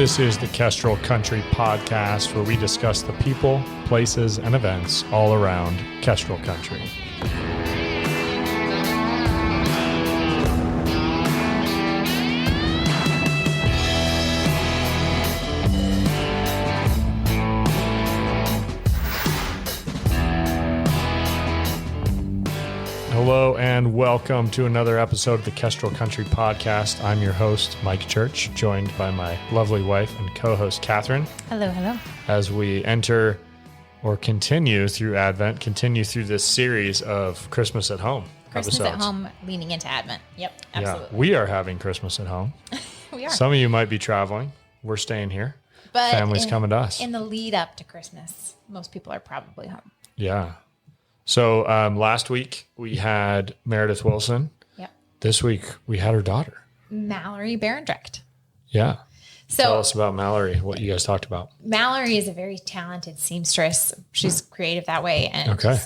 This is the Kestrel Country Podcast, where we discuss the people, places, and events all around Kestrel Country. Hello and welcome to another episode of the Kestrel Country Podcast. I'm your host, Mike Church, joined by my lovely wife and co-host, Kathryn. Hello, hello. As we enter or continue through Advent, continue through this series of Christmas at Home Christmas episodes. at home, leaning into Advent. Yep, absolutely. Yeah, we are having Christmas at home. We are. Some of you might be traveling. We're staying here. But Family's coming to us. In the lead up to Christmas, most people are probably home. Yeah. So last week we had Meredith Wilson. Yep. This week we had her daughter. Mallory Barendregt. Yeah. So Tell us about Mallory, what you guys talked about. Mallory is a very talented seamstress. She's creative that way. And, Okay.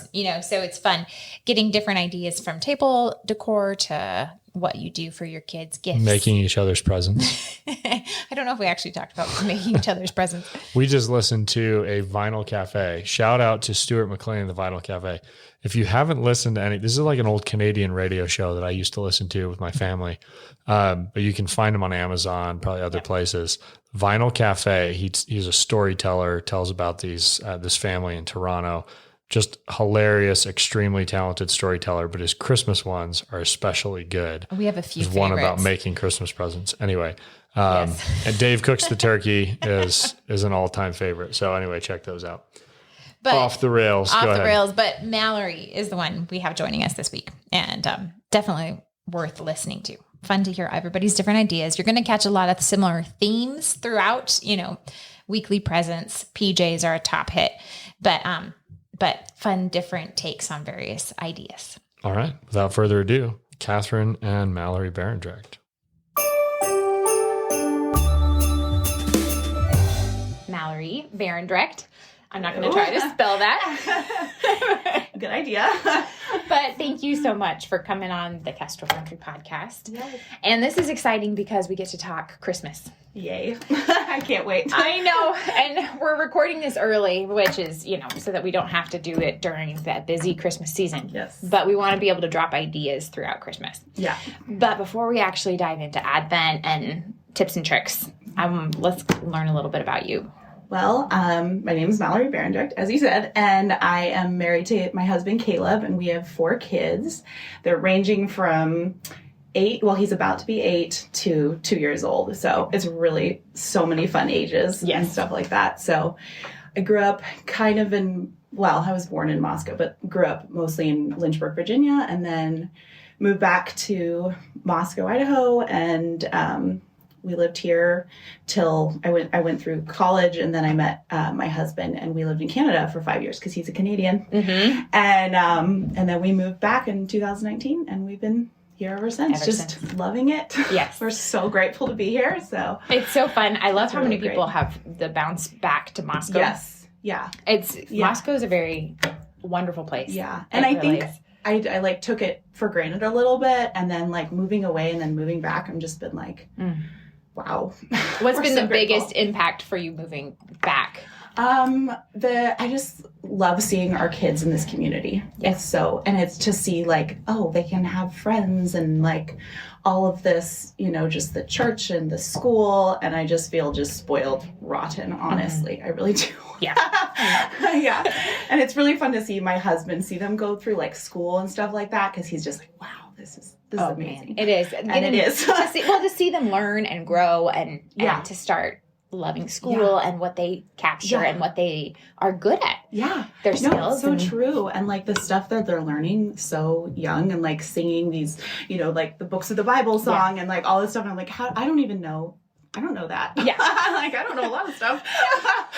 so it's fun getting different ideas from table decor to what you do for your kids' gifts. Making each other's presents. I don't know if we actually talked about making each other's presents. We just listened to a Vinyl Cafe. Shout out to Stuart McLean, the Vinyl Cafe. If you haven't listened to any, this is like an old Canadian radio show that I used to listen to with my family. But you can find him on Amazon, probably other places. Vinyl Cafe. He's a storyteller, tells about this family in Toronto. Just hilarious, extremely talented storyteller, but his Christmas ones are especially good. We have a few There's favorites. one about making Christmas presents. Anyway, Yes. and Dave Cooks the Turkey is an all-time favorite. So anyway, check those out. But Off the rails. Off Go the ahead. rails, but Mallory is the one we have joining us this week, and definitely worth listening to. Fun to hear everybody's different ideas. You're going to catch a lot of similar themes throughout. Weekly presents, PJs are a top hit, but fun, different takes on various ideas. All right. Without further ado, Kathryn and Mallory Barendregt. Mallory Barendregt. I'm not going to try to spell that. Good idea. But thank you so much for coming on the Kestrel Country Podcast. Yes. And this is exciting because we get to talk Christmas. Yay. I can't wait. I know. And we're recording this early, which is, so that we don't have to do it during that busy Christmas season. Yes. But we want to be able to drop ideas throughout Christmas. Yeah. But before we actually dive into Advent and tips and tricks, let's learn a little bit about you. Well, my name is Mallory Barendregt, as you said, and I am married to my husband, Caleb, and we have 4 kids. They're ranging from 8, well, he's about to be 8 to 2 years old. So it's really so many fun ages and stuff like that. So I grew up kind of I was born in Moscow, but grew up mostly in Lynchburg, Virginia, and then moved back to Moscow, Idaho, and we lived here till I went through college, and then I met my husband, and we lived in Canada for 5 years because he's a Canadian. Mm-hmm. And then we moved back in 2019, and we've been here ever since. Loving it. Yes. We're so grateful to be here. So It's so fun. I love how really many people great. have the bounce back to Moscow. Yes. Yeah. Moscow is a very wonderful place. Yeah. And I think I took it for granted a little bit, and then moving away and then moving back, I've just been wow. What's been the biggest impact for you moving back? I just love seeing our kids in this community. Yes. It's to see they can have friends and all of this, just the church and the school. And I just feel just spoiled rotten, honestly. I really do. Yeah. Yeah. And it's really fun to see my husband, see them go through school and stuff like that. 'Cause he's just wow, this is amazing. Man. It is. And it is. to see them learn and grow and to start loving school and what they capture and what they are good at. Yeah. Their skills. It's so true. And the stuff that they're learning so young and singing these, the books of the Bible song and all this stuff. And I'm I don't even know. I don't know that. Yeah. I don't know a lot of stuff.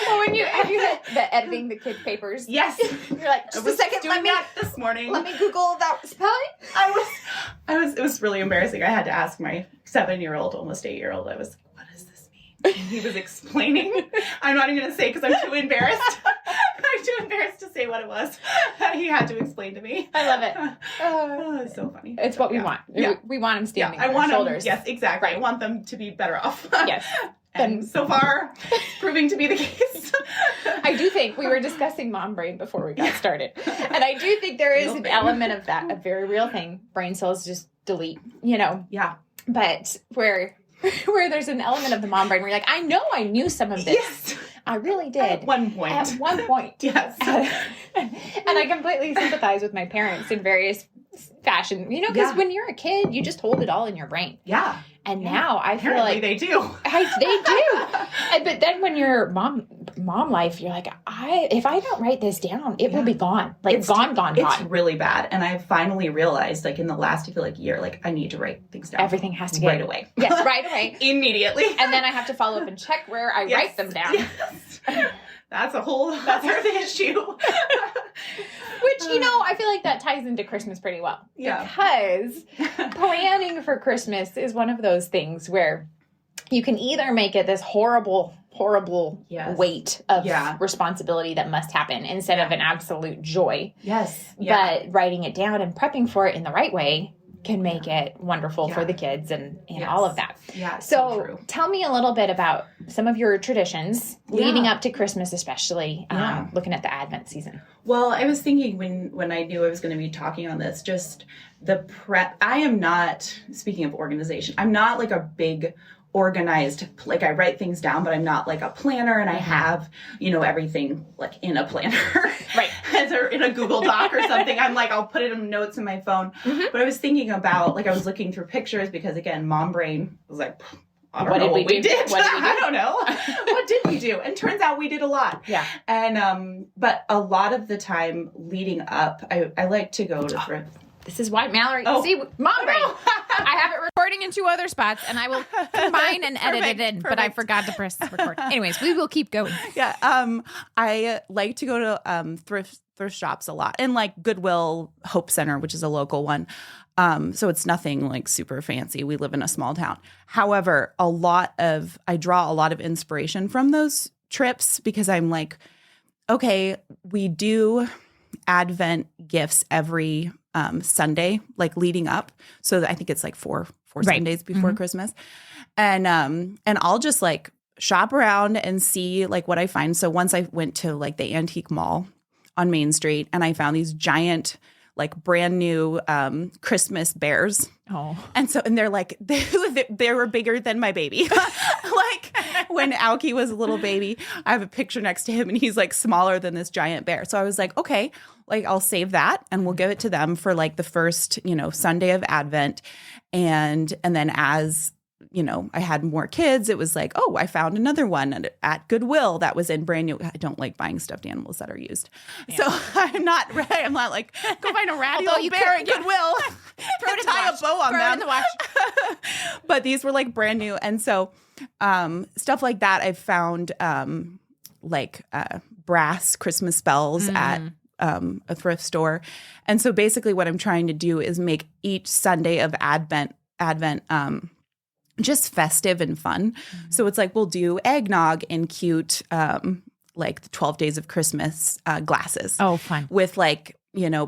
Well, have you had the editing the kids' papers? Yes. You're just a second, doing that this morning. Let me Google that spelling. It was really embarrassing. I had to ask my 7-year-old, almost 8-year-old, what does this mean? And he was explaining. I'm not even going to say because I'm too embarrassed. I'm too embarrassed to say what it was. He had to explain to me. I love it. It's so funny. It's what we want. Yeah. We want them standing on I want their shoulders. them, yes, exactly. Right. I want them to be better off. Yes. And so far, it's proving to be the case. I do think we were discussing mom brain before we got started. And I do think there is an element of that, a very real thing. Brain cells just delete, Yeah. But where there's an element of the mom brain where you're like, I know I knew some of this. Yes. I really did. At one point. Yes. And I completely sympathize with my parents in various fashion, because when you're a kid, you just hold it all in your brain. Yeah. And now I feel like they do. They do. But then when you're mom life, you're like, if I don't write this down, it will be gone. Like it's gone. It's really bad. And I've finally realized, like in the last, I feel like year, like I need to write things down. Everything has to get right away. Yes, right away. Immediately. And then I have to follow up and check where I write them down. Yes. That's a whole other issue. Which, I feel like that ties into Christmas pretty well. Yeah. Because planning for Christmas is one of those things where you can either make it this horrible weight of responsibility that must happen instead of an absolute joy. Yes. Yeah. But writing it down and prepping for it in the right way can make it wonderful for the kids and all of that. Yeah. So true. Tell me a little bit about some of your traditions leading up to Christmas, especially looking at the Advent season. Well, I was thinking when I knew I was going to be talking on this, just the prep. I am not, speaking of organization, I'm not like a big organized, like I write things down, but I'm not like a planner and I have, everything like in a planner. Right. Or in a Google Doc or something. I'm like, I'll put it in notes in my phone. Mm-hmm. But I was thinking about, like I was looking through pictures because again, mom brain was like, I don't know what we did. What did we do? I don't know. What did we do? And turns out we did a lot. Yeah. And, but a lot of the time leading up, I like to go to thrift. This is why Mallory, see, mom brain. I have it recording in 2 other spots and I will combine and edit it in, but I forgot to press record. Anyways, we will keep going. Yeah. I like to go to thrift shops a lot, and like Goodwill Hope Center, which is a local one. So it's nothing like super fancy. We live in a small town. However, I draw a lot of inspiration from those trips because I'm like, okay, we do Advent gifts every Sunday, like leading up. So I think it's like four Sundays before Christmas. And I'll just like shop around and see like what I find. So once I went to like the antique mall on Main Street and I found these giant, like brand new Christmas bears. Oh. And they're like, they were bigger than my baby. Like when Aoki was a little baby, I have a picture next to him and he's like smaller than this giant bear. So I was like, okay, like I'll save that and we'll give it to them for like the first, Sunday of Advent. And then as, I had more kids, it was like, oh, I found another one at Goodwill that was in brand new. I don't like buying stuffed animals that are used. Yeah. So I'm not like, go find a ratty old bear at Goodwill. Throw it in tie a bow on them. In the wash. But these were like brand new. And so stuff like that, I've found brass Christmas bells at a thrift store. And so basically what I'm trying to do is make each Sunday of Advent just festive and fun. Mm-hmm. So it's like we'll do eggnog in cute like the 12 Days of Christmas glasses. Oh, fun. With like,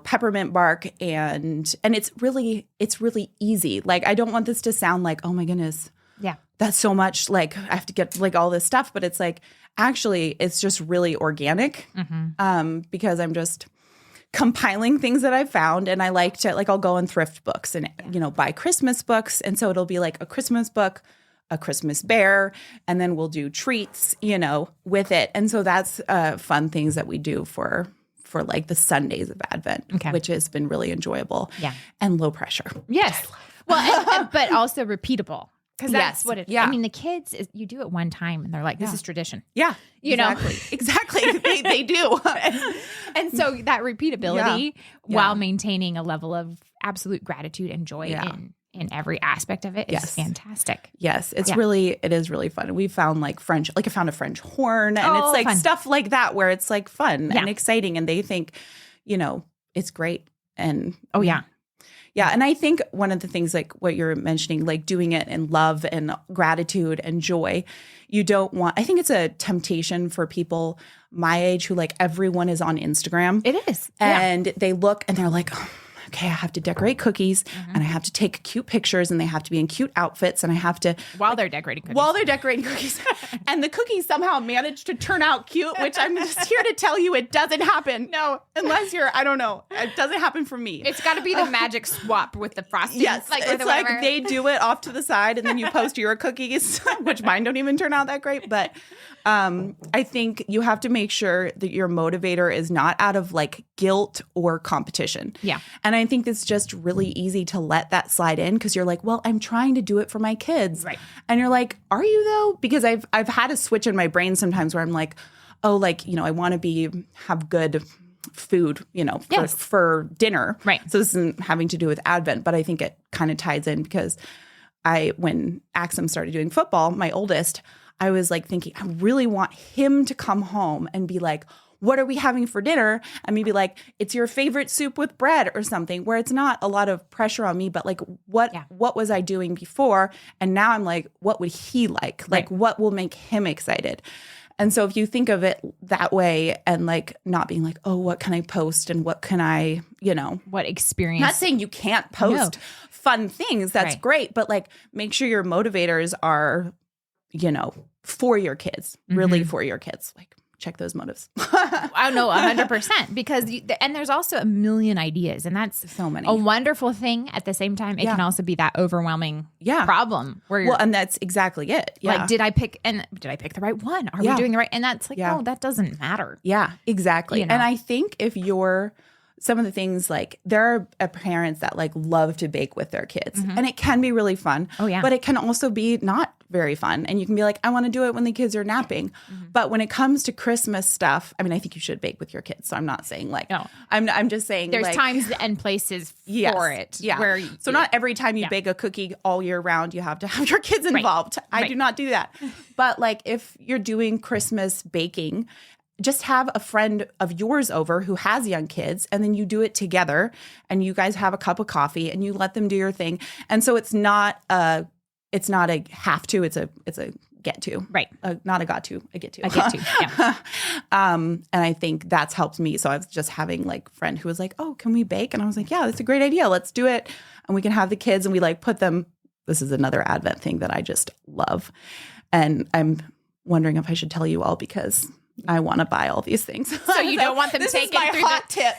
peppermint bark and it's really easy. Like I don't want this to sound like, oh my goodness. Yeah. That's so much, like I have to get like all this stuff, but it's like actually it's just really organic because I'm just compiling things that I've found. And I like to, like, I'll go in thrift books and, buy Christmas books. And so it'll be like a Christmas book, a Christmas bear, and then we'll do treats, with it. And so that's fun things that we do for like the Sundays of Advent, which has been really enjoyable and low pressure. Yes. Well, but also repeatable. Because that's what it is. Yeah. I mean, the kids, you do it one time and they're like, this is tradition. Yeah. Exactly. They do. And so that repeatability while maintaining a level of absolute gratitude and joy in every aspect of it is fantastic. Yes. It is really fun. We found like I found a French horn and it's like fun. Stuff like that where it's like fun and exciting and they think, it's great. And yeah. And I think one of the things like what you're mentioning, like doing it in love and gratitude and joy, I think it's a temptation for people my age who like everyone is on Instagram. It is. And they look and they're like, oh, okay, I have to decorate cookies and I have to take cute pictures and they have to be in cute outfits and I have to While they're decorating cookies. while they're decorating cookies. And the cookies somehow manage to turn out cute, which I'm just here to tell you it doesn't happen. No, unless you're, I don't know. It doesn't happen for me. It's got to be the magic swap with the frosting. Yes, Like, it's like they do it off to the side and then you post your cookies, which mine don't even turn out that great. But I think you have to make sure that your motivator is not out of like guilt or competition. Yeah. And I think it's just really easy to let that slide in because you're like, well, I'm trying to do it for my kids. Right. And you're like, are you though? Because I've had a switch in my brain sometimes where I'm like, oh, like, I want to have good food, for dinner. Right. So this isn't having to do with Advent, but I think it kind of ties in because when Axum started doing football, my oldest, I was like thinking, I really want him to come home and be like, what are we having for dinner? And maybe like, it's your favorite soup with bread or something where it's not a lot of pressure on me, but like what was I doing before? And now I'm like, what would he like? Like what will make him excited? And so if you think of it that way and like not being like, oh, what can I post and what can I, what experience? Not saying you can't post fun things. That's great. But like make sure your motivators are, for your kids, really for your kids. Like check those motives. I know 100% because and there's also a million ideas and that's so many. A wonderful thing. At the same time, it can also be that overwhelming problem where you're, and that's exactly it. Yeah. Like, did I pick the right one? Are we doing the right? And that's like, no, that doesn't matter. Yeah, exactly. And I think if you're some of the things like there are parents that like love to bake with their kids and it can be really fun. Oh yeah. But it can also be not very fun. And you can be like, I want to do it when the kids are napping. But when it comes to Christmas stuff, I mean, I think you should bake with your kids. So I'm not saying like, no. I'm just saying there's like, times and places for it. Yeah. Where so not every time you bake a cookie all year round, you have to have your kids involved. I do not do that. But like if you're doing Christmas baking, just have a friend of yours over who has young kids and then you do it together and you guys have a cup of coffee and you let them do your thing. And so it's not a have to, it's a get to. Right. Not a got to, a get to. A get to, yeah. And I think that's helped me. So I was just having like a friend who was like, oh, can we bake? And I was like, yeah, that's a great idea. Let's do it. And we can have the kids and we like put them, this is another Advent thing that I just love. And I'm wondering if I should tell you all because I want to buy all these things. So you don't want them this taken is my through hot tip.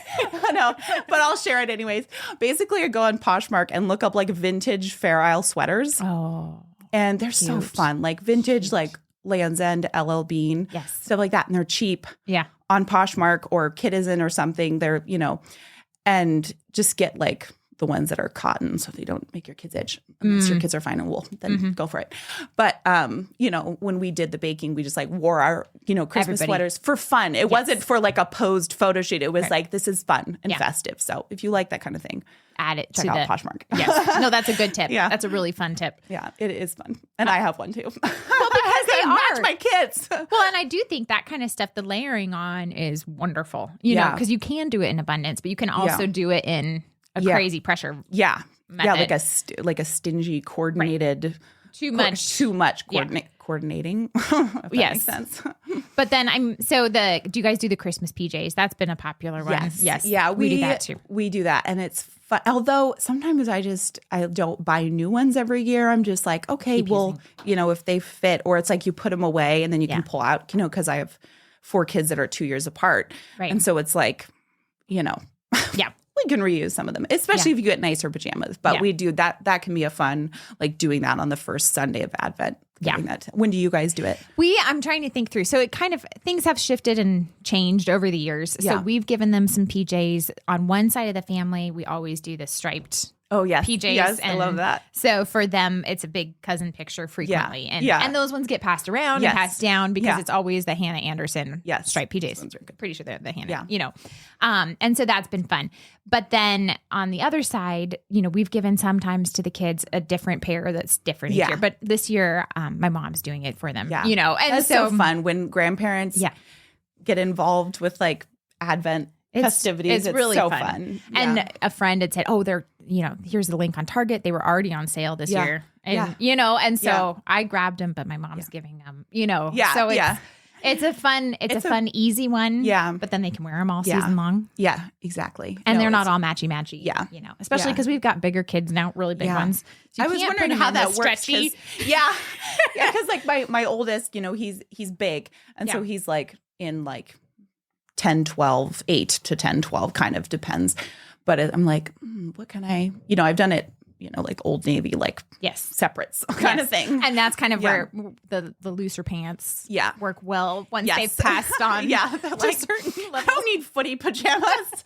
No, but I'll share it anyways. Basically, I go on Poshmark and look up like vintage Fair Isle sweaters. Oh, and they're so fun. Like vintage, like Land's End, LL Bean, stuff like that. And they're cheap. Yeah. On Poshmark or Kitizen or something. They're, and just get like the ones that are cotton so they don't make your kids itch. Unless your kids are fine in wool, then go for it. But, when we did the baking, we just like wore our, Christmas sweaters for fun. It wasn't for like a posed photo shoot. It was like, this is fun and festive. So if you like that kind of thing, add it check out Poshmark. Yes. No, that's a good tip. Yeah. That's a really fun tip. Yeah, it is fun. And I have one too. Well, because they match are. my kids. Well, and I do think that kind of stuff, the layering on is wonderful, know, because you can do it in abundance, but you can also do it in a crazy pressure. Yeah. Method. Yeah, like a stingy, coordinated, too much coordinating. If that makes sense. But then do you guys do the Christmas PJs? That's been a popular one. Yes. Yeah, we do that too. We do that. And it's fun. Although sometimes I don't buy new ones every year. I'm just like, okay, well, if they fit, or it's like you put them away and then you can pull out, because I have 4 kids that are 2 years apart. Right. And so it's like, yeah. We can reuse some of them, especially if you get nicer pajamas. But we do that. That can be a fun, like doing that on the first Sunday of Advent. When do you guys do it? I'm trying to think through. So things have shifted and changed over the years. So we've given them some PJs. On one side of the family, we always do the striped PJs. Yes, I love that. So for them, it's a big cousin picture frequently. And those ones get passed around and passed down because it's always the Hannah Anderson striped PJs. Those ones are good. Pretty sure they're the Hannah, and so that's been fun. But then on the other side, we've given sometimes to the kids a different pair that's different each year. But this year, my mom's doing it for them, and that's so fun when grandparents get involved with like Advent festivities. It's really so fun. And a friend had said, oh, they're, here's the link on Target. They were already on sale this year. And, and so I grabbed them, but my mom's giving them, so It's a fun, easy one. Yeah. But then they can wear them all season long. Yeah, exactly. And they're not all matchy. Yeah. You know, especially because we've got bigger kids now, really big ones. So I was wondering how that works. Yeah. Because like my oldest, you know, he's big. And so he's like in like 10, 12, 8 to 10, 12 kind of depends. But I'm like, what can I, you know, I've done it, you know, like Old Navy, like separates kind of thing. And that's kind of where the looser pants work well once they've passed on to a certain level. I don't need footy pajamas.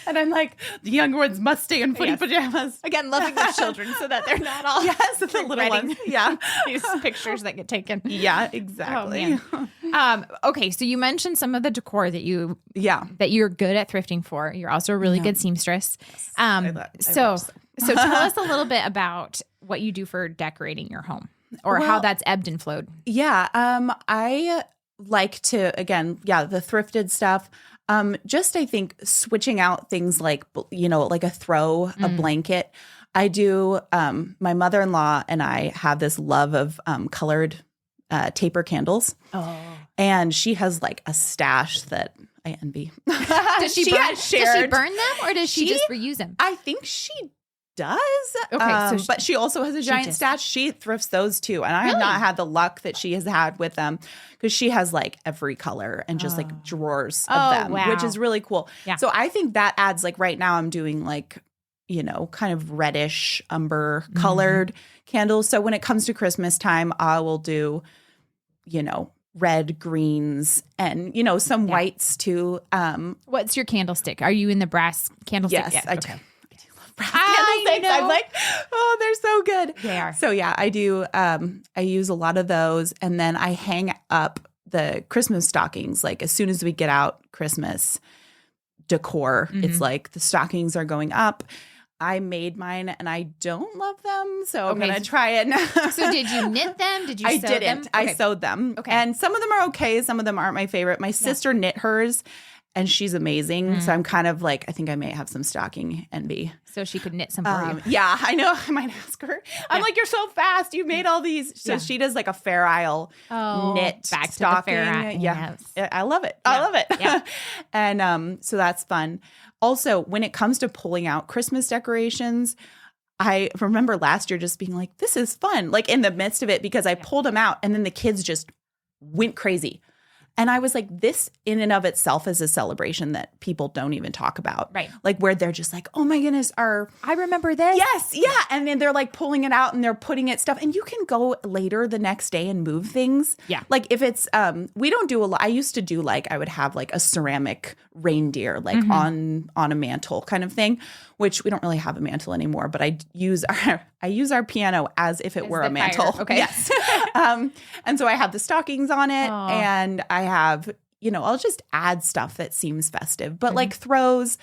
And I'm like, the younger ones must stay in footy pajamas. Again, loving the children so that they're not all the little ones. Yeah. These pictures that get taken. Yeah, exactly. Okay, so you mentioned some of the decor that you're good at thrifting for. You're also a really good seamstress. So tell us a little bit about what you do for decorating your home or how that's ebbed and flowed. Yeah. I like to, again, the thrifted stuff. Just, I think, switching out things like, you know, like a blanket. I do, my mother-in-law and I have this love of colored taper candles. Oh. And she has like a stash that I envy. Does she burn them or does she just reuse them? I think she does. Okay, but she also has a giant stash. She thrifts those too. And I have not had the luck that she has had with them because she has like every color and just like drawers of them, which is really cool. Yeah. So I think that adds like right now I'm doing like, you know, kind of reddish umber colored candles. So when it comes to Christmas time, I will do, you know, red, greens, and, you know, some whites too. What's your candlestick? Are you in the brass candlestick? Yes, I do. Candlesticks. I'm like, oh, they're so good. They are. So yeah, I do. I use a lot of those, and then I hang up the Christmas stockings. Like as soon as we get out Christmas decor, it's like the stockings are going up. I made mine, and I don't love them, so I'm gonna try it. So did you knit them? Did you? I didn't. I sewed them. Okay, and some of them are okay. Some of them aren't my favorite. My sister knit hers. And she's amazing. So I'm kind of like, I think I may have some stocking envy. So she could knit some for you. Yeah, I know. I might ask her. I'm like, you're so fast. You made all these. So she does like a Fair Isle knit back stocking. To the Fair Isle. Yeah. I love it. I love it. Yeah. And so that's fun. Also, when it comes to pulling out Christmas decorations, I remember last year just being like, this is fun. Like in the midst of it, because I pulled them out and then the kids just went crazy. And I was like, this in and of itself is a celebration that people don't even talk about. Right. Like where they're just like, oh my goodness, I remember this. Yes. Yeah. And then they're like pulling it out and they're putting it stuff. And you can go later the next day and move things. Yeah. Like if it's, we don't do a lot. I used to do like, I would have like a ceramic reindeer, like on a mantle kind of thing, which we don't really have a mantle anymore, but I use our piano as if it were a mantle. Fire. Okay. Yes. And so I have the stockings on it and I have, you know, I'll just add stuff that seems festive, but like throws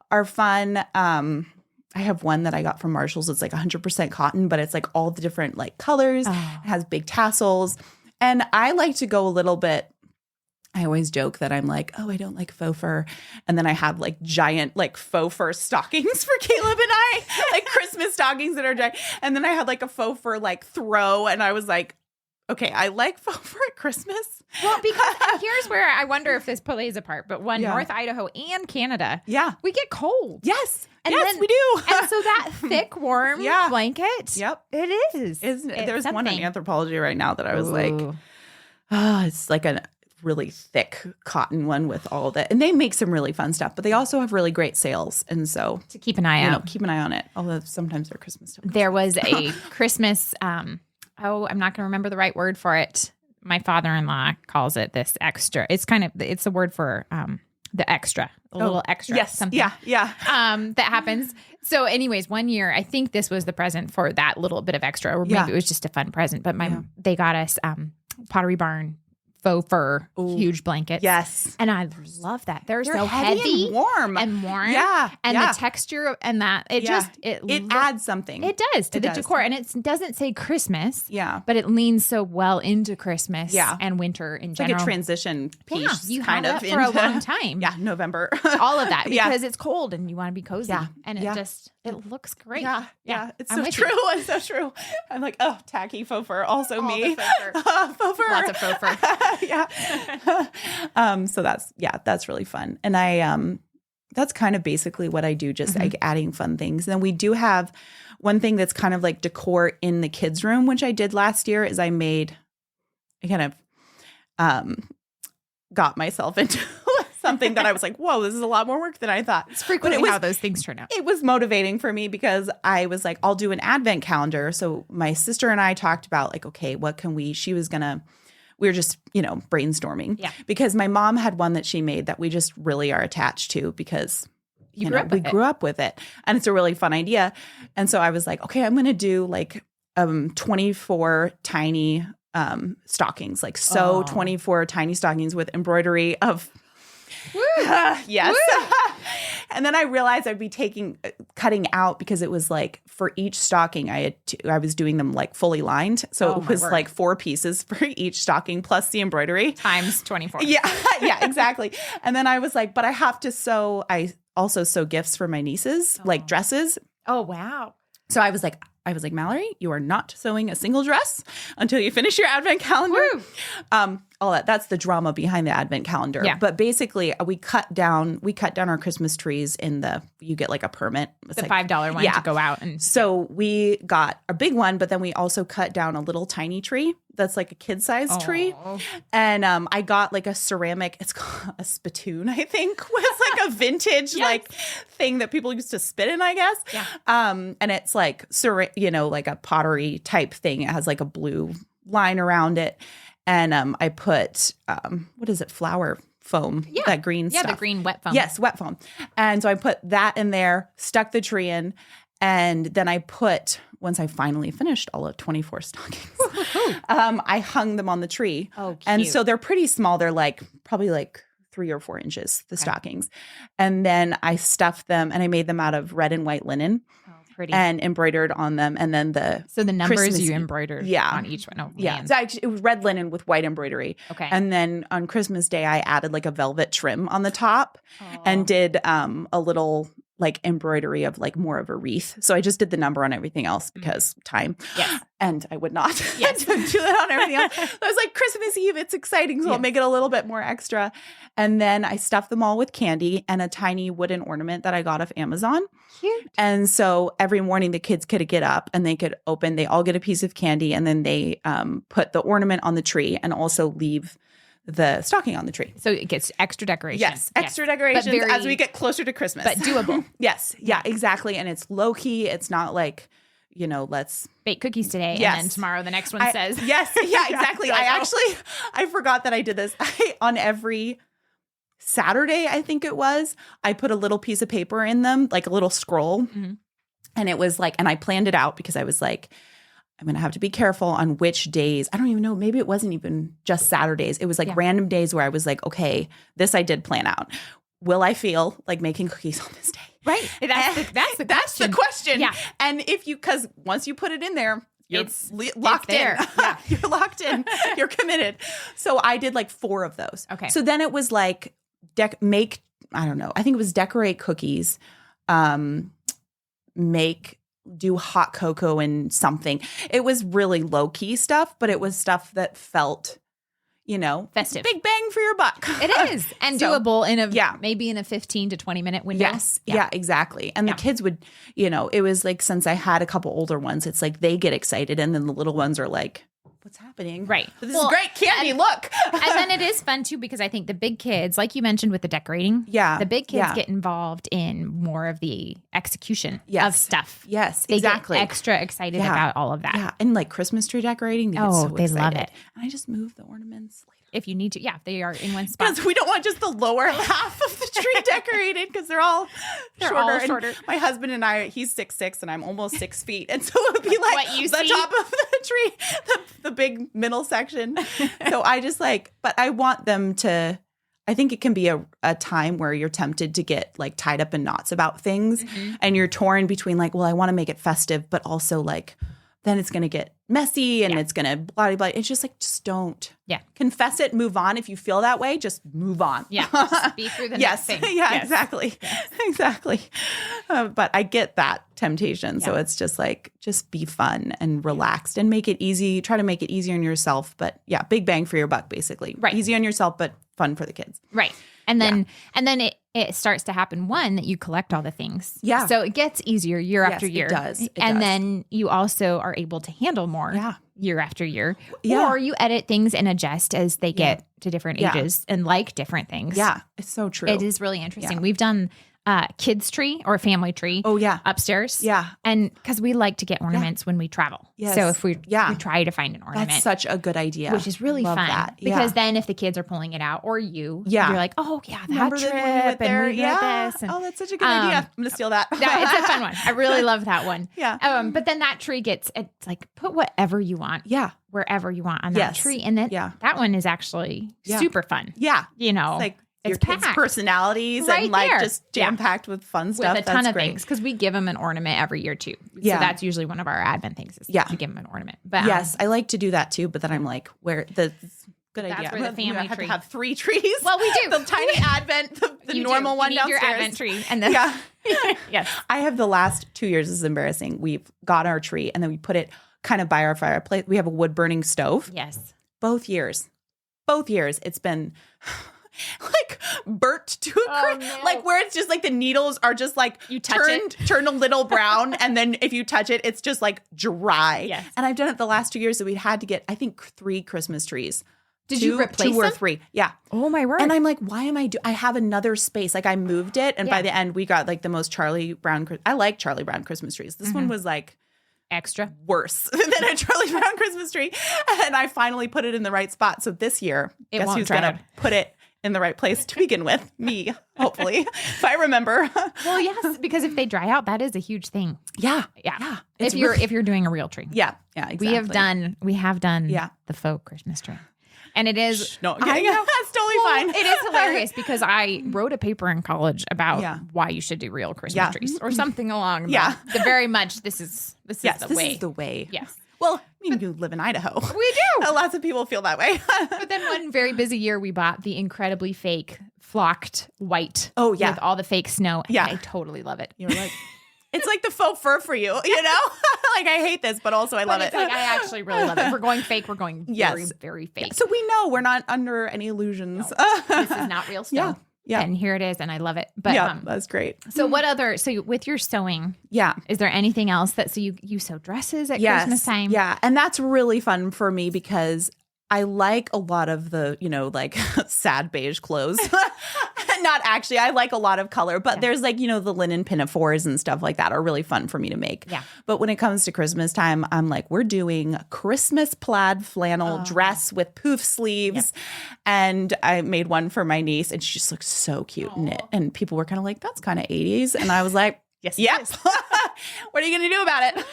are fun. I have one that I got from Marshall's. It's like 100% cotton, but it's like all the different like colors. It has big tassels. And I like to go a little bit, I always joke that I'm like, oh, I don't like faux fur. And then I have like giant like faux fur stockings for Caleb and I, like Christmas stockings that are giant. And then I had like a faux fur like throw. And I was like, okay, I like faux fur at Christmas. Well, because here's where I wonder if this plays a part. But North Idaho and Canada, we get cold. Yes. And yes, we do. And so that thick, warm blanket, it is. There's one in Anthropology right now that I was like, it's like a really thick cotton one with all that. And they make some really fun stuff, but they also have really great sales. And so to keep an eye out. Keep an eye on it. Although sometimes they're Christmas stuff. There was a Christmas, I'm not going to remember the right word for it. My father-in-law calls it this extra. It's the word for the extra, a little extra. Yes. Something. Yeah. That happens. So anyways, one year, I think this was the present for that little bit of extra, or maybe it was just a fun present, but they got us Pottery Barn faux fur, huge blankets. Yes. And I love that. They're so heavy and warm. Yeah. And the texture and that, it adds something. It does to the decor. And it doesn't say Christmas. Yeah. But it leans so well into Christmas and winter in general. Like a transition piece. You kind of for a long time. Yeah. November. All of that because it's cold and you want to be cozy. Yeah. And it looks great. Yeah. It's so true. It's so true. I'm like, oh, tacky faux fur. Also all me. Faux fur. Faux fur. Lots of faux fur. Yeah. So that's really fun. And that's kind of basically what I do, just like adding fun things. And then we do have one thing that's kind of like decor in the kids' room, which I did last year, is I kind of got myself into something that I was like, whoa, this is a lot more work than I thought. It's frequently how those things turn out. It was motivating for me because I was like, I'll do an advent calendar. So my sister and I talked about like, okay, what can we were just, brainstorming. Yeah. Because my mom had one that she made that we just really are attached to because we grew up with it. And it's a really fun idea. And so I was like, okay, I'm going to do like 24 tiny stockings, 24 tiny stockings with embroidery of yes. And then I realized I'd be cutting out because it was like for each stocking I was doing them like fully lined. So it was like 4 pieces for each stocking plus the embroidery. Times 24. Yeah. Yeah, exactly. And then I was like, but I have to I also sew gifts for my nieces, like dresses. Oh, wow. So I was like, Mallory, you are not sewing a single dress until you finish your advent calendar. All that's the drama behind the advent calendar. Yeah. But basically we cut down our Christmas trees you get like a permit. It's the like, $5 one to go out. And so we got a big one, but then we also cut down a little tiny tree that's like a kid-sized tree. And I got like a ceramic, it's called a spittoon, I think, was like a vintage like thing that people used to spit in, I guess. Yeah. And it's like, like a pottery type thing. It has like a blue line around it. And I put, what is it? Flower foam, that green stuff. Yeah, the green wet foam. Yes, wet foam. And so I put that in there, stuck the tree in, and then once I finally finished all of 24 stockings, I hung them on the tree. Oh, cute. And so they're pretty small. They're probably 3 or 4 inches, the stockings. And then I stuffed them and I made them out of red and white linen. Pretty. And embroidered on them. And then so the numbers Christmas you embroidered on each one. Oh, yeah. man. So it was red linen with white embroidery. Okay. And then on Christmas Day, I added like a velvet trim on the top and did a little embroidery of more of a wreath. So I just did the number on everything else because time. Yes. And I would not do that on everything else. So I was like, Christmas Eve, it's exciting. So I'll make it a little bit more extra. And then I stuffed them all with candy and a tiny wooden ornament that I got off Amazon. Cute. And so every morning the kids could get up and they could they all get a piece of candy and then they put the ornament on the tree and also leave the stocking on the tree. So it gets extra decoration. Yes, extra decorations as we get closer to Christmas. But doable. Yes. Yeah, exactly. And it's low key. It's not like, let's bake cookies today. Yes. And then tomorrow the next one says. Yes. Yeah, exactly. I forgot that I did this. On every Saturday, I think it was, I put a little piece of paper in them, like a little scroll. Mm-hmm. And it was and I planned it out because I was like, I'm going to have to be careful on which days. I don't even know. Maybe it wasn't even just Saturdays. It was random days where I was like, okay, this I did plan out. Will I feel like making cookies on this day? Right. That's the question. Yeah. And because once you put it in there, you're locked in. Yeah. You're locked in. You're committed. So I did 4 of those. Okay. So then it was I don't know. I think it was decorate cookies, do hot cocoa and something. It was really low key stuff, but it was stuff that felt, festive. Big bang for your buck. It is. And doable in maybe in a 15 to 20 minute window. Yes. Yeah, exactly. And the kids would, it was since I had a couple older ones, it's they get excited and then the little ones are like, what's happening? Right. But this is great candy. Look. And then it is fun too, because I think the big kids, like you mentioned with the decorating, the big kids get involved in more of the execution of stuff. Yes, they exactly. Get extra excited about all of that. Yeah. And Christmas tree decorating, they get so they excited. love it. And I just move the ornaments later. If you need to, they are in one spot. Because we don't want just the lower half of the tree decorated because they're all shorter. And my husband and I, he's 6'6" and I'm almost 6 feet. And so it would be what you the see? top of the tree, the big middle section. So I just but I want them to, I think it can be a time where you're tempted to get tied up in knots about things and you're torn between well, I want to make it festive, but also then it's going to get messy and it's going to blah, blah, blah. It's just like, just don't. Yeah. Confess it, move on. If you feel that way, just move on. Yeah. Just be through the next thing. Yeah, yes. Exactly. Yes. Exactly. But I get that temptation. So it's just like, just be fun and relaxed and make it easy. Try to make it easier on yourself. But yeah, big bang for your buck, basically. Right. Easy on yourself, but fun for the kids. Right. And then it starts to happen, one, that you collect all the things. Yeah. So it gets easier year after year. It does. It and does. then you also are able to handle more year after year. Yeah. Or you edit things and adjust as they get to different ages and like different things. Yeah. It's so true. It is really interesting. Yeah. We've done kids tree or family tree upstairs. Yeah. And because we like to get ornaments when we travel. Yes. So if we try to find an ornament. That's such a good idea. Which is really Love fun. that. Because then if the kids are pulling it out or you're like, oh yeah, that Remember trip when we went there? and we did this. And, oh, that's such a good idea. I'm going to steal that. it's a fun one. I really love that one. Yeah. But then that tree it's like, put whatever you want. Yeah. Wherever you want on that tree. And that one is actually super fun. Yeah. You know, it's like it's your kids' packed. Personalities Right and like there. just jam packed with fun stuff. With a ton of things, because we give them an ornament every year too. Yeah. So that's usually one of our Advent things is to give them an ornament. But yes, I like to do that too. But then I'm like, good idea. That's where the family have tree. to have 3 trees. Well, we do. The tiny Advent, the You normal do. one You need downstairs. your Advent tree. And then yes. I have the last 2 years. This is embarrassing. We've got our tree and then we put it kind of by our fireplace. We have a wood burning stove. Yes. Both years, it's been like burnt to a no. like where it's just like the needles are just like You touch turn a little brown, and then if you touch it, it's just like dry. Yes. And I've done it the last 2 years, so we had to get I think 3 Christmas trees. Did you replace 2 or them? 3? Yeah. Oh my word. And I'm like, why am I have another space? Like I moved it, and by the end we got like the most Charlie Brown. I like Charlie Brown Christmas trees. This one was like extra worse than a Charlie Brown Christmas tree. And I finally put it in the right spot. So this year, guess won't who's going to put it in the right place to begin with? Me, hopefully, if I remember. Well, yes, because if they dry out, that is a huge thing. Yeah. If you're doing a real tree. Yeah. Exactly. We have done the faux Christmas tree. And it is no, I know. That's totally fine. It is hilarious because I wrote a paper in college about why you should do real Christmas trees or something along the very much this is the way. This is the way. Yes. Well, I mean, you live in Idaho. We do. Lots of people feel that way. But then one very busy year, we bought the incredibly fake flocked white. Oh, yeah. With all the fake snow. And Yeah. I totally love it. You're like, it's like the faux fur for you, you know? Like, I hate this, but also I love it. It's like, I actually really love it. If we're going fake, we're going very, very fake. So we know we're not under any illusions. No, this is not real snow. Yeah. And here it is. And I love it. But that's great. So with your sewing, is there anything else so you sew dresses at Christmas time? Yeah. And that's really fun for me because I like a lot of the, like sad beige clothes. Not actually. I like a lot of color, but there's like, the linen pinafores and stuff like that are really fun for me to make. Yeah. But when it comes to Christmas time, I'm like, we're doing Christmas plaid flannel dress with poof sleeves. Yep. And I made one for my niece and she just looks so cute in it. And people were kind of like, that's kind of 80s. And I was like, yes. What are you going to do about it?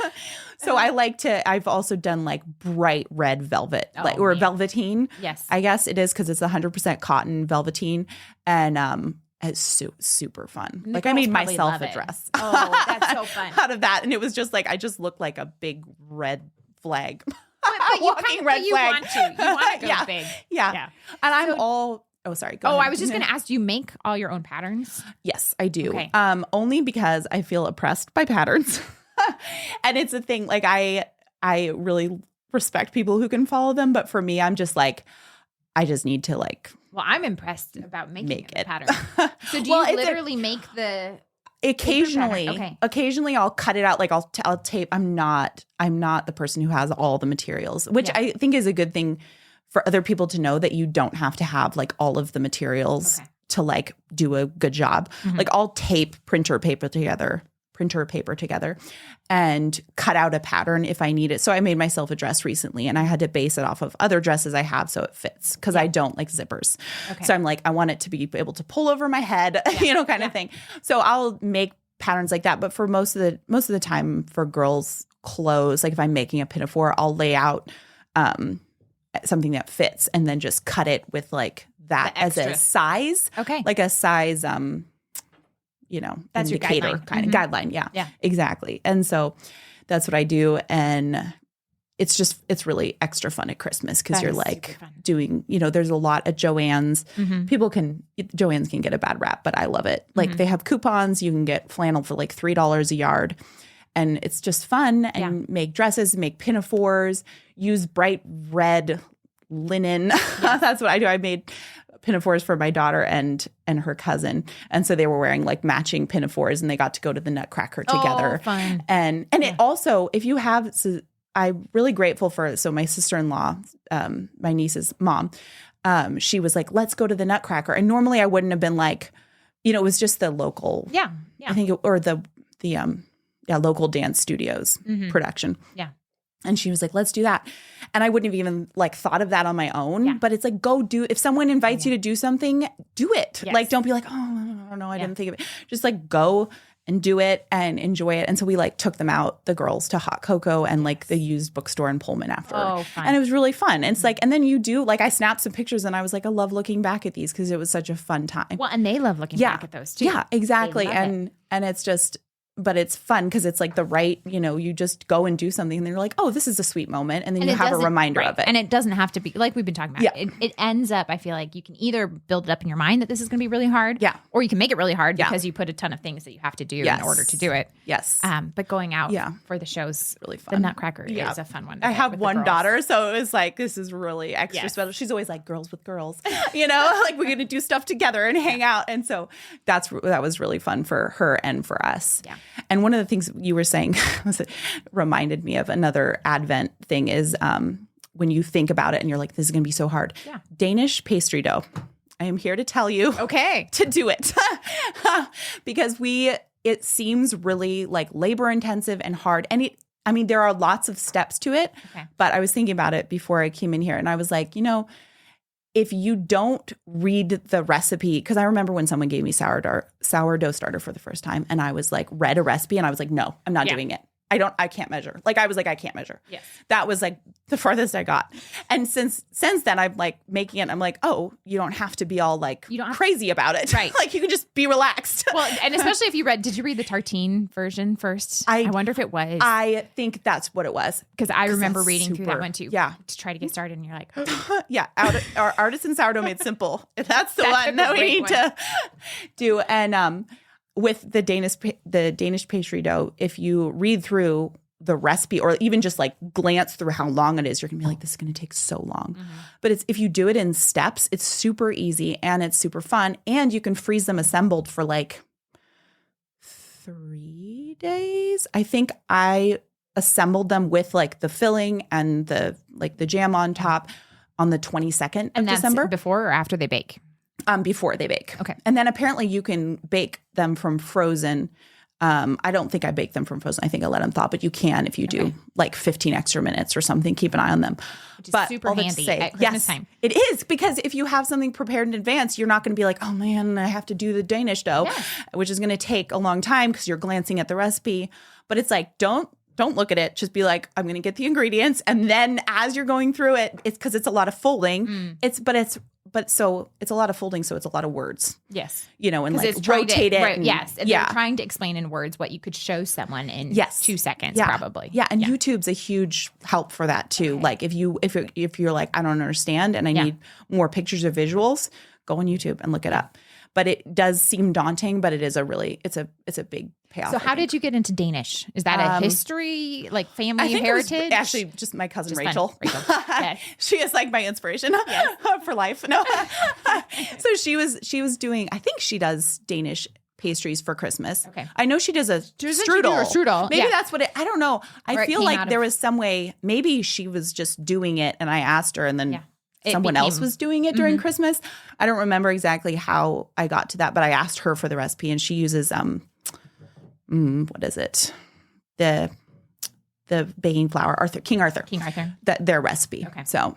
So I've also done like bright red velvet, velveteen. Yes. I guess it is because it's 100% cotton velveteen. And it's super fun. Nicole's like I made probably myself love a it. dress. Oh, that's so fun. Out of that. And it was just like, I just looked like a big red flag. But you want to. You want to go big. Yeah. And I'm all... Oh, sorry. Go ahead. I was just going to ask, do you make all your own patterns? Yes, I do. Okay. Only because I feel oppressed by patterns. And it's a thing, like I really respect people who can follow them. But for me, I'm just like, I just need to like. Well, I'm impressed about making a pattern. So do Well, you literally make the... Occasionally, Okay. Occasionally I'll cut it out. Like I'll tape. I'm not the person who has all the materials, which I think is a good thing for other people to know, that you don't have to have like all of the materials to like do a good job. Mm-hmm. Like I'll tape printer paper together and cut out a pattern if I need it. So I made myself a dress recently and I had to base it off of other dresses I have so it fits because I don't like zippers. Okay. So I'm like, I want it to be able to pull over my head, kind of thing. So I'll make patterns like that. But for most of the time for girls' clothes, like if I'm making a pinafore, I'll lay out something that fits and then just cut it with like that as a size. Okay. Like a size, that's your indicator guideline. kind of guideline. Yeah, exactly. And so that's what I do. And it's really extra fun at Christmas because That you're is like super fun. doing, there's a lot at Joann's. Joann's can get a bad rap, but I love it. Like they have coupons. You can get flannel for like $3 a yard. And it's just fun and make dresses, make pinafores, use bright red linen. That's what I do. I made pinafores for my daughter and her cousin. And so they were wearing like matching pinafores and they got to go to the Nutcracker together. Oh, fun. And it also, if you have, I'm really grateful for, so my sister-in-law, my niece's mom, she was like, let's go to the Nutcracker. And normally I wouldn't have been like, it was just the local, I think, or the local dance studios production. Yeah. And she was like, let's do that. And I wouldn't have even like thought of that on my own, but it's like, if someone invites you to do something, do it. Yes. Like, don't be like, oh, I don't know. I didn't think of it. Just like go and do it and enjoy it. And so we like took them out, the girls, to Hot Cocoa and like the used bookstore in Pullman after. Oh, fun. And it was really fun. And it's like, and then you do, like I snapped some pictures and I was like, I love looking back at these because it was such a fun time. Well, and they love looking back at those too. Yeah, exactly. They love And it's just, but it's fun because it's like the right, you just go and do something and then you're like, oh, this is a sweet moment. And then you have a reminder of it. And it doesn't have to be, like we've been talking about, it ends up, I feel like you can either build it up in your mind that this is going to be really hard. Yeah. Or you can make it really hard because you put a ton of things that you have to do in order to do it. Yes. But going out for the shows, really fun. The Nutcracker is a fun one. I have one daughter, so it was like, this is really extra special. She's always like, girls with girls, like we're going to do stuff together and hang out. And so that was really fun for her and for us. Yeah. And one of the things you were saying reminded me of another Advent thing is when you think about it and you're like, this is going to be so hard. Yeah. Danish pastry dough. I am here to tell you to do it because it seems really like labor intensive and hard. And there are lots of steps to it, but I was thinking about it before I came in here and I was like, if you don't read the recipe, because I remember when someone gave me sourdough starter for the first time and I was like, read a recipe and I was like, no, I'm not doing it. I can't measure. Like I was like, I can't measure. Yes. That was like the farthest I got. And since then I'm like making it, I'm like, oh, you don't have to be all like crazy about it. Right. Like you can just be relaxed. Well, and especially if did you read the tartine version first? I wonder if it was. I think that's what it was. Because I remember reading through that one too. Yeah. To try to get started and you're like, yeah. Our Artisan Sourdough Made Simple. That's the one that we need to do. And, with the Danish pastry dough, if you read through the recipe or even just like glance through how long it is, you're gonna be like, this is gonna take so long. But if you do it in steps, it's super easy and it's super fun. And you can freeze them assembled for like 3 days. I think I assembled them with like the filling and the jam on top on the 22nd of December. Before or after they bake? Before they bake. Okay. And then apparently you can bake them from frozen. I don't think I bake them from frozen. I think I let them thaw, but you can if you do like 15 extra minutes or something. Keep an eye on them. Which is super handy at Christmas time. It is, because if you have something prepared in advance, you're not going to be like, oh man, I have to do the Danish dough, which is going to take a long time because you're glancing at the recipe. But it's like, don't look at it. Just be like, I'm going to get the ingredients. And then as you're going through it, it's because it's a lot of folding. So it's a lot of folding. So it's a lot of words. Yes. And like rotate it. Right, yes. And they're trying to explain in words what you could show someone in 2 seconds probably. Yeah. And YouTube's a huge help for that too. Okay. Like if you're like, I don't understand and I need more pictures or visuals, go on YouTube and look it up. But it does seem daunting, but it is it's a big payoff. So how did you get into Danish? Is that a history, like family heritage? Actually, just my cousin Rachel. She is like my inspiration for life. No. So she was doing, I think she does Danish pastries for Christmas. Okay. I know she does a strudel. Maybe that's what I don't know. I feel like there was some way, maybe she was just doing it and I asked her and then someone else was doing it during Christmas. I don't remember exactly how I got to that, but I asked her for the recipe and she uses what is it? The baking flour, King Arthur. Their recipe. Okay. So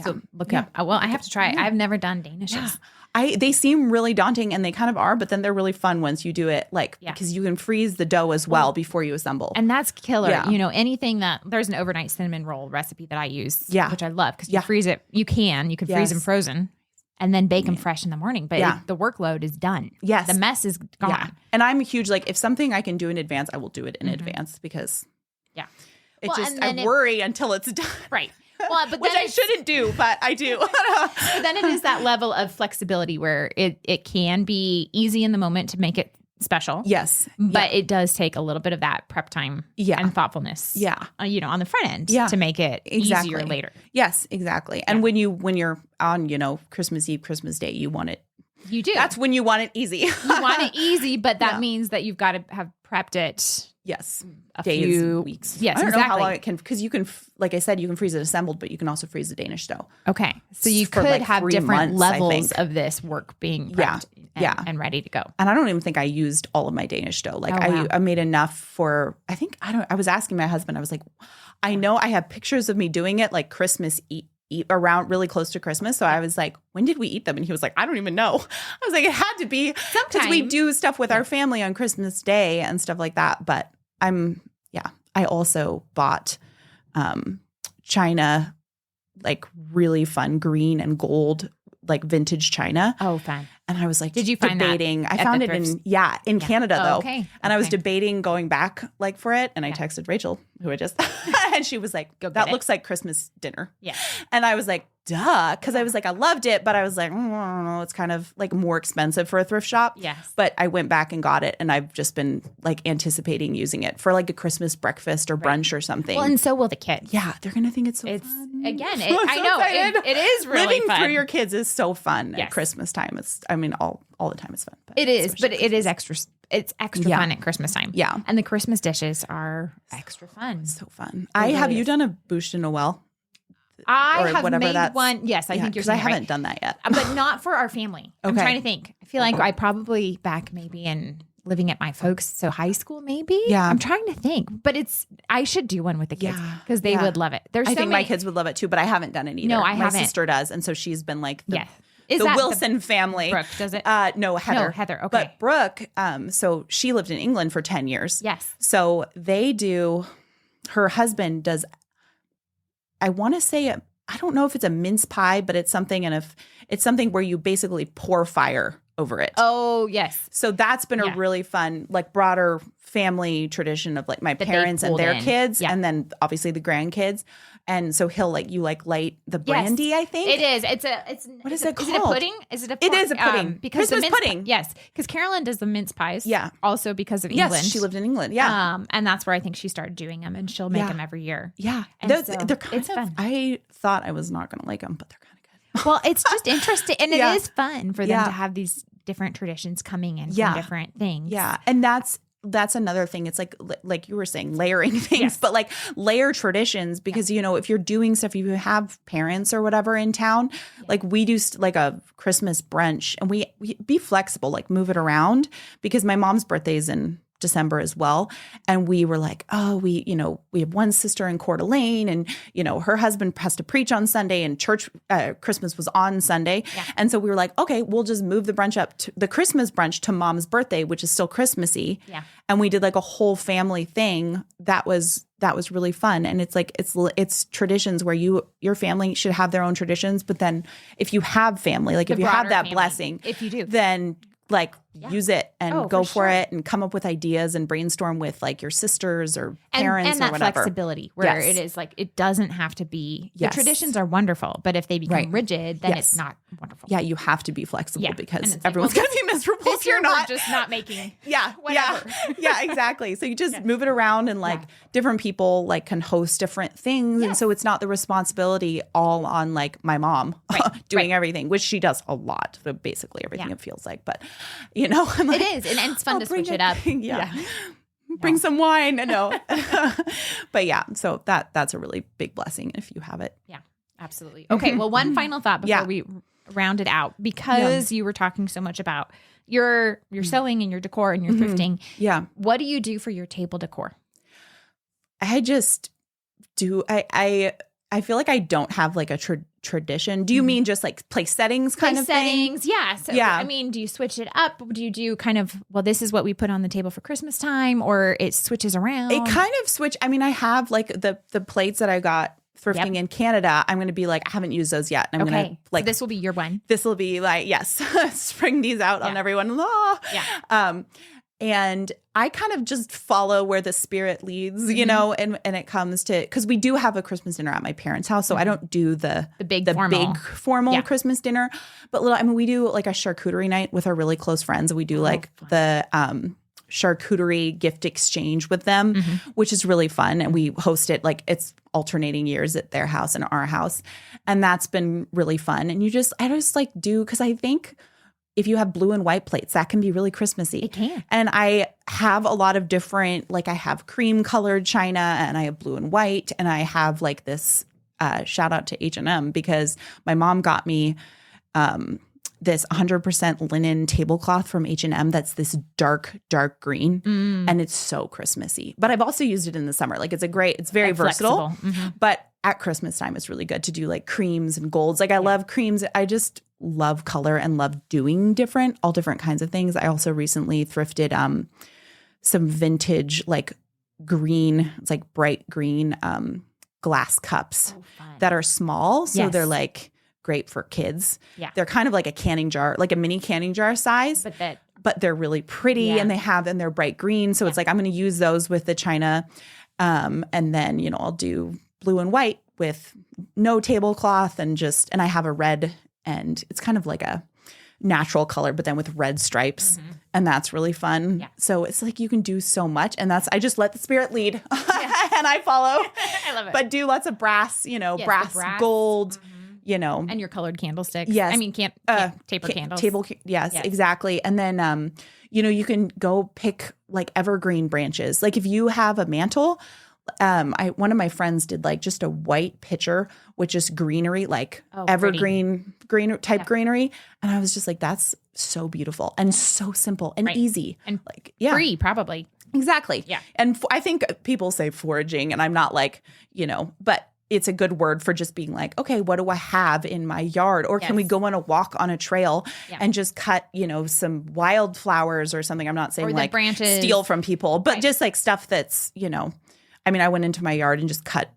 so look up. Well, I have to try. I've never done Danishes. They seem really daunting and they kind of are, but then they're really fun once you do it, because you can freeze the dough as well before you assemble. And that's killer. Yeah. Anything there's an overnight cinnamon roll recipe that I use, which I love because you freeze it. You can freeze them frozen and then bake them fresh in the morning, but the workload is done. Yes. The mess is gone. Yeah. And I'm a huge, if something I can do in advance, I will do it in advance because It Well, and then I worry until it's done. Right. Well, but Which then I shouldn't do, but I do. but then it is that level of flexibility where it can be easy in the moment to make it special. Yes. But it does take a little bit of that prep time and thoughtfulness. Yeah. On the front end to make it Exactly. easier later. Yes, exactly. And when you're on, Christmas Eve, Christmas Day, you want it. You do. That's when you want it easy. You want it easy, but that means that you've got to have prepped it. Yes. A Days, few weeks. Yes, I don't exactly. know how long it can, because you can, like I said, you can freeze it assembled, but you can also freeze the Danish dough. Okay. So you For could like have 3 different months, I levels think. of this work being prepped and ready to go. And I don't even think I used all of my Danish dough. Like wow. I made enough for, I was asking my husband, I was like, I know I have pictures of me doing it like Christmas eat around really close to Christmas. So I was like, when did we eat them? And he was like, I don't even know. I was like, it had to be because we do stuff with our family on Christmas Day and stuff like that. But I also bought china, like really fun green and gold, like vintage china. Oh, fun. And I was like, did you find debating. that I found it in Canada though. Okay. And I was debating going back like for it. And I texted Rachel, who I just, and she was like, that looks like Christmas dinner. Yeah. And I was like, duh. Cause I was like, I loved it, but I was like, I don't know. It's kind of like more expensive for a thrift shop. Yes. But I went back and got it. And I've just been like anticipating using it for like a Christmas breakfast or brunch or something. Well, and so will the kids. Yeah. They're going to think it's so fun. Again, I'm I so know excited. it is really Living fun. through your kids is so fun Yes. at Christmas time. All the time it's fun. It is, but it is extra. It's extra fun at Christmas time. Yeah. And the Christmas dishes are extra fun. So fun. Have you done a bouche de Noël? I Or have whatever made that's- one. Yes, I think you're because I saying haven't right. done that yet. But not for our family. I'm Okay. trying to think. I feel like I probably back maybe in living at my folks, so high school maybe. Yeah. I'm trying to think, but I should do one with the kids because they would love it. There's I so think many, my kids would love it too, but I haven't done it either. No, I my haven't. sister does, and so she's been like the, Is the that Wilson family. Brooke, does it? No, Heather. No, Heather. Okay. But Brooke, so she lived in England for 10 years. Yes. So they do. Her husband does. I want to say I don't know if it's a mince pie, but it's something, and if it's something where you basically pour fire over it. Oh, yes. So that's been a really fun, like broader family tradition of like my parents and pulled their in. kids, Yeah. and then obviously the grandkids. And so he'll light the brandy, I think. It is. What is it Is it a called? pudding? Is it a It is a pudding. Because Christmas the mince pudding. Yes. Because Carolyn does the mince pies. Yeah. Also because of England. Yes, she lived in England. Yeah. And that's where I think she started doing them, and she'll make them every year. Yeah. And They're kind it's of fun. I thought I was not going to like them, but they're kind of good. Well, it's just interesting, and it Yeah. is fun for them Yeah. to have these different traditions coming in Yeah. from different things. Yeah. And that's another thing. It's like you were saying, layering things, Yes. but like layer traditions, because, if you're doing stuff, if you have parents or whatever in town, like we do like a Christmas brunch, and we be flexible, like move it around, because my mom's birthday is in December as well. And we were like, oh, we have one sister in Coeur d'Alene, and, her husband has to preach on Sunday, and church, Christmas was on Sunday. Yeah. And so we were like, okay, we'll just move the brunch up to the Christmas brunch to mom's birthday, which is still Christmassy. Yeah. And we did like a whole family thing. That was really fun. And it's like, it's traditions where your family should have their own traditions. But then if you have family, like The if you have broader that family, blessing, if you do. then like use it and Oh, go for for sure. it and come up with ideas and brainstorm with like your sisters or And parents that or whatever. flexibility where Yes. it is like, it doesn't have to be, Yes. the traditions are wonderful, but if they become Right. rigid, then Yes. it's not wonderful. Yeah, you have to be flexible, Yeah. And because it's like, everyone's well, going to be miserable This if year you're not. we're just not making. Yeah, Whatever. yeah, exactly. So you just move it around, and like different people like can host different things, and so it's not the responsibility all on like my mom doing everything, which she does a lot, so basically everything Yeah. it feels like. But I'm like, It is. And it's fun I'll to bring switch it up. Yeah. Bring some wine. No. But yeah, so that's a really big blessing if you have it. Yeah, absolutely. Okay. Well, one final thought before we round it out, because you were talking so much about your sewing and your decor and your thrifting. Yeah. What do you do for your table decor? I just do. I feel like I don't have like a tradition. Do you mean just like place settings kind of thing? Settings, yeah. So, Yeah. I mean, do you switch it up? Do you do kind of, well, this is what we put on the table for Christmas time, or it switches around? It kind of switch. I mean, I have like the plates that I got thrifting in Canada. I'm going to be like, I haven't used those yet. I'm going to like, so this will be your one. this will be like, yes, spring these out on everyone. Ah. Yeah. And I kind of just follow where the spirit leads, you know, and it comes to, because we do have a Christmas dinner at my parents' house. So I don't do the big formal big Christmas dinner. But we do like a charcuterie night with our really close friends. And we do the charcuterie gift exchange with them, which is really fun. And we host it like it's alternating years at their house and our house. And that's been really fun. And I just like do, because I think if you have blue and white plates, that can be really Christmassy. It can. And I have a lot of different, like I have cream colored china and I have blue and white. And I have like this shout out to H&M because my mom got me this 100% linen tablecloth from H&M that's this dark green. And it's so Christmassy. But I've also used it in the summer. Like it's very versatile. But at Christmas time, it's really good to do like creams and golds. Like I love creams. I just love color and love doing all different kinds of things. I also recently thrifted some vintage like green, it's like bright green glass cups that are small. So they're like great for kids. Yeah. They're kind of like a canning jar, like a mini canning jar size. But they're really pretty and they're bright green. So it's like I'm going to use those with the china. And then, you know, I'll do blue and white with no tablecloth and I have a red, and it's kind of like a natural color, but then with red stripes. And that's really fun. Yeah. So it's like you can do so much. And I just let the spirit lead and I follow. I love it. But do lots of brass, you know, brass, gold, you know. And your colored candlesticks. Yes. I mean, taper candles. Yes, exactly. And then, you know, you can go pick like evergreen branches. Like if you have a mantle, one of my friends did like just a white pitcher with just greenery, like evergreen greenery. And I was just like, that's so beautiful and so simple and easy. And like free probably. Exactly. Yeah. And I think people say foraging and I'm not like, you know, but it's a good word for just being like, okay, what do I have in my yard? Or can we go on a walk on a trail and just cut, you know, some wildflowers or something? I'm not saying like branches, steal from people, but just like stuff that's, you know, I mean, I went into my yard and just cut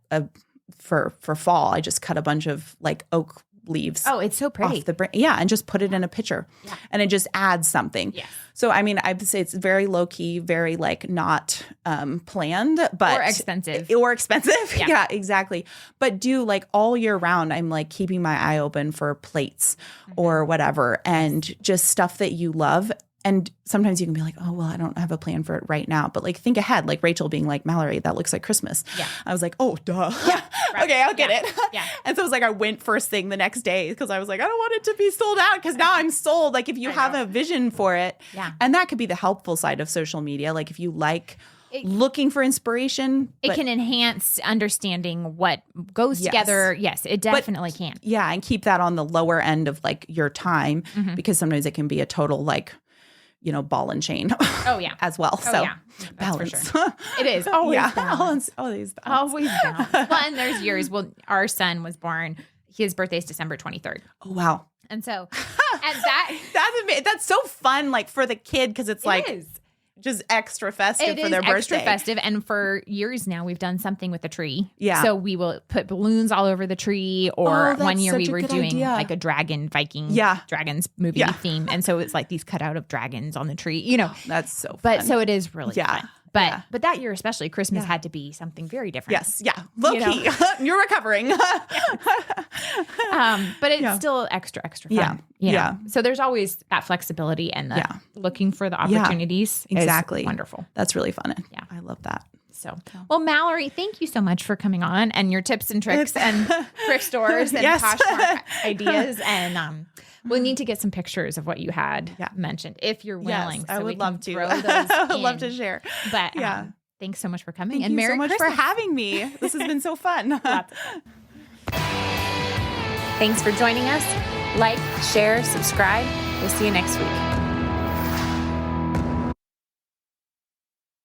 for fall. I just cut a bunch of like oak leaves. Oh, it's so pretty. And just put it in a pitcher, and it just adds something. Yeah. So I mean, I'd say it's very low key, very like not planned, but or expensive. Yeah, exactly. But do like all year round, I'm like keeping my eye open for plates or whatever, and just stuff that you love. And sometimes you can be like, oh, well, I don't have a plan for it right now. But like think ahead, like Rachel being like, Mallory, that looks like Christmas. Yeah. I was like, oh, duh. Yeah, right. Okay, I'll get it. Yeah. And so it was like I went first thing the next day because I was like, I don't want it to be sold out because now I'm sold. Like if you have a vision for it. Yeah. And that could be the helpful side of social media. Like if you like looking for inspiration. It can enhance understanding what goes together. Yes, it definitely can. Yeah, and keep that on the lower end of like your time because sometimes it can be a total like, you know, ball and chain. Oh yeah, as well. Oh, so yeah. balance. For sure. It is always balance. Always balance. Well, and there's years. Well, our son was born. His birthday's December 23rd. Oh wow. And so, that's so fun. Like for the kid because it's like just extra festive for their birthday. Extra festive, and for years now we've done something with the tree. Yeah. So we will put balloons all over the tree, or one year we were doing like a dragons movie theme, and so it's like these cutout of dragons on the tree. You know, that's so fun. But so it is really fun. But that year especially, Christmas had to be something very different. Yes, low key. You're recovering. But it's still extra fun. Yeah. So there's always that flexibility and looking for the opportunities. Exactly. Is wonderful. That's really fun. Yeah, I love that. So, well, Mallory, thank you so much for coming on and your tips and tricks and thrift stores and Poshmark ideas. And we'll need to get some pictures of what you had mentioned if you're willing. Yes, I would love to. I would love to share. But thanks so much for coming. Thank you so much for having me. This has been so fun. Thanks for joining us. Like, share, subscribe. We'll see you next week.